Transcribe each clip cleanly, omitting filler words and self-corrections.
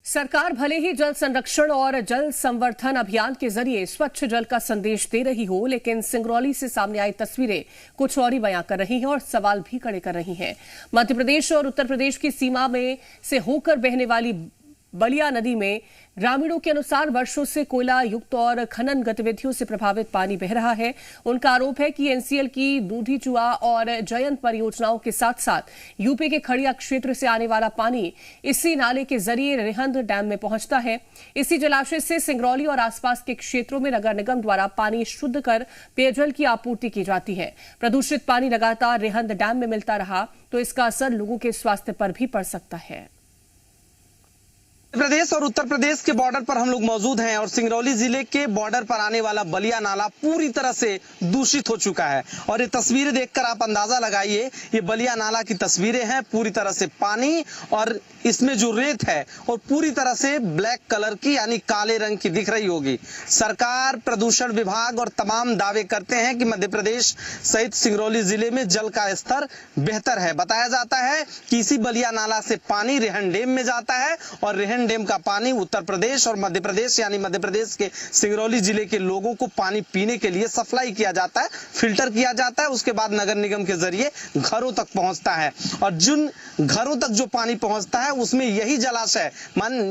सरकार भले ही जल संरक्षण और जल संवर्धन अभियान के जरिए स्वच्छ जल का संदेश दे रही हो, लेकिन सिंगरौली से सामने आई तस्वीरें कुछ और ही बयां कर रही हैं और सवाल भी खड़े कर रही हैं। मध्य प्रदेश और उत्तर प्रदेश की सीमा में से होकर बहने वाली बलिया नदी में ग्रामीणों के अनुसार वर्षों से कोयला युक्त और खनन गतिविधियों से प्रभावित पानी बह रहा है। उनका आरोप है कि एनसीएल की दूधी चुआ और जयंत परियोजनाओं के साथ साथ यूपी के खड़िया क्षेत्र से आने वाला पानी इसी नाले के जरिए रिहंद डैम में पहुंचता है। इसी जलाशय से सिंगरौली और आसपास के क्षेत्रों में नगर निगम द्वारा पानी शुद्ध कर पेयजल की आपूर्ति की जाती है। प्रदूषित पानी लगातार रिहंद डैम में मिलता रहा तो इसका असर लोगों के स्वास्थ्य पर भी पड़ सकता है। प्रदेश और उत्तर प्रदेश के बॉर्डर पर हम लोग मौजूद हैं और सिंगरौली जिले के बॉर्डर पर आने वाला बलिया नाला पूरी तरह से दूषित हो चुका है। और ये तस्वीरें देखकर आप अंदाजा लगाइए, ये बलिया नाला की तस्वीरें हैं। पूरी तरह से पानी और इसमें जो रेत है और पूरी तरह से ब्लैक कलर की यानी काले रंग की दिख रही होगी। सरकार, प्रदूषण विभाग और तमाम दावे करते हैं कि मध्य प्रदेश सहित सिंगरौली जिले में जल का स्तर बेहतर है। बताया जाता है कि इसी बलिया नाला से पानी रिहंद डैम में जाता है और रिहंद डैम का पानी उत्तर प्रदेश और मध्य प्रदेश यानी मध्य प्रदेश के सिंगरौली जिले के लोगों को पानी पीने के लिए सप्लाई किया जाता है, फिल्टर किया जाता है। उसके बाद नगर निगम के जरिए घरों तक पहुंचता है और जिन घरों तक जो पानी पहुंचता है उसमें यही जलाशय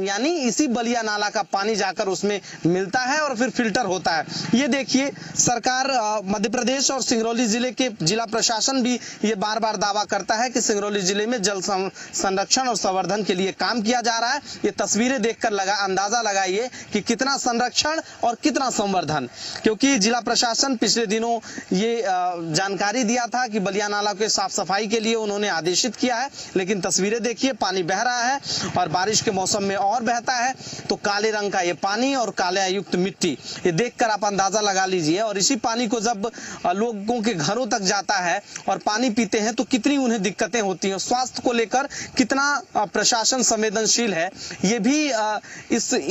यानी इसी बलिया नाला का पानी जाकर उसमें मिलता है और फिर फिल्टर होता है। ये देखिए, सरकार मध्य प्रदेश और सिंगरौली जिले के जिला प्रशासन भी ये बार बार दावा करता है कि सिंगरौली जिले में जल संरक्षण और संवर्धन के लिए काम किया जा रहा है। ये तस्वीरें देखकर अंदाजा लगाइए कि कितना संरक्षण और कितना संवर्धन, क्योंकि जिला प्रशासन पिछले दिनों ये जानकारी दिया था कि बलिया नाला के साफ सफाई के लिए उन्होंने आदेशित किया है, लेकिन तस्वीरें देखिए, पानी बह रहा है और बारिश के मौसम में और बहता है तो काले रंग का ये पानी और काले युक्त मिट्टी, ये देखकर आप अंदाजा लगा लीजिए। और इसी पानी को जब लोगों के घरों तक जाता है और पानी पीते हैं तो कितनी उन्हें दिक्कतें होती हैं। स्वास्थ्य को लेकर कितना प्रशासन संवेदनशील है ये भी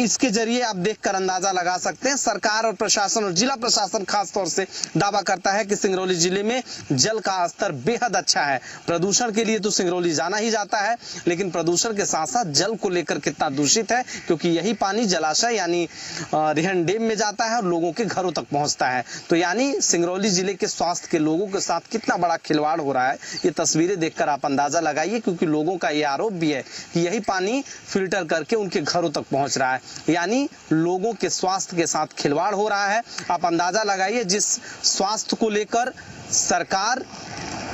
इसके जरिए आप देखकर अंदाजा लगा सकते हैं। सरकार और प्रशासन और जिला प्रशासन खास तौर से दावा करता है कि सिंगरौली जिले में जल का स्तर बेहद अच्छा है। प्रदूषण के लिए तो सिंगरौली जाना ही जाता है, लेकिन प्रदूषण के साथ साथ जल को लेकर कितना दूषित है, क्योंकि यही पानी जलाशय यानी रिहंद डैम में जाता है और लोगों के घरों तक पहुंचता है। तो यानी सिंगरौली जिले के स्वास्थ्य के लोगों के साथ कितना बड़ा खिलवाड़ हो रहा है, ये तस्वीरें देखकर आप अंदाजा लगाइए। क्योंकि लोगों का ये आरोप भी है कि यही पानी फिल्टर करके उनके घरों तक पहुंच रहा है, यानी लोगों के स्वास्थ्य के साथ खिलवाड़ हो रहा है। आप अंदाजा लगाइए, जिस स्वास्थ्य को लेकर सरकार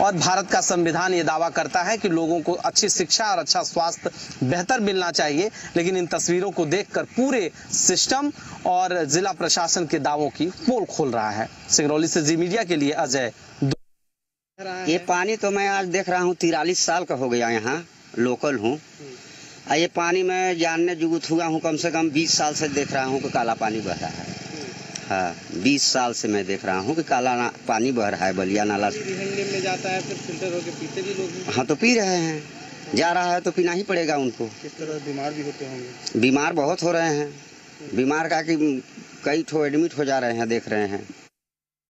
और भारत का संविधान ये दावा करता है कि लोगों को अच्छी शिक्षा और अच्छा स्वास्थ्य बेहतर मिलना चाहिए, लेकिन इन तस्वीरों को देखकर पूरे सिस्टम और जिला प्रशासन के दावों की पोल खोल रहा है। सिंगरौली से जी मीडिया के लिए अजय। ये पानी तो मैं आज देख रहा हूँ, 43 साल का हो गया, यहाँ लोकल हूँ। ये पानी मैं जानने जुगुत हुआ हूँ, कम से कम 20 साल से देख रहा हूँ कि काला पानी बह रहा है। हाँ, 20 साल से मैं देख रहा हूँ कि काला पानी बह रहा है बलिया नाला से। में जाता है, फिर फिल्टर होकर पीते भी लोग। हाँ, तो पी रहे हैं, जा रहा है तो पीना ही पड़ेगा उनको। किस तरह बीमार भी होते होंगे? बीमार बहुत हो रहे हैं, बीमार का कि कई ठो एडमिट हो जा रहे हैं, देख रहे हैं।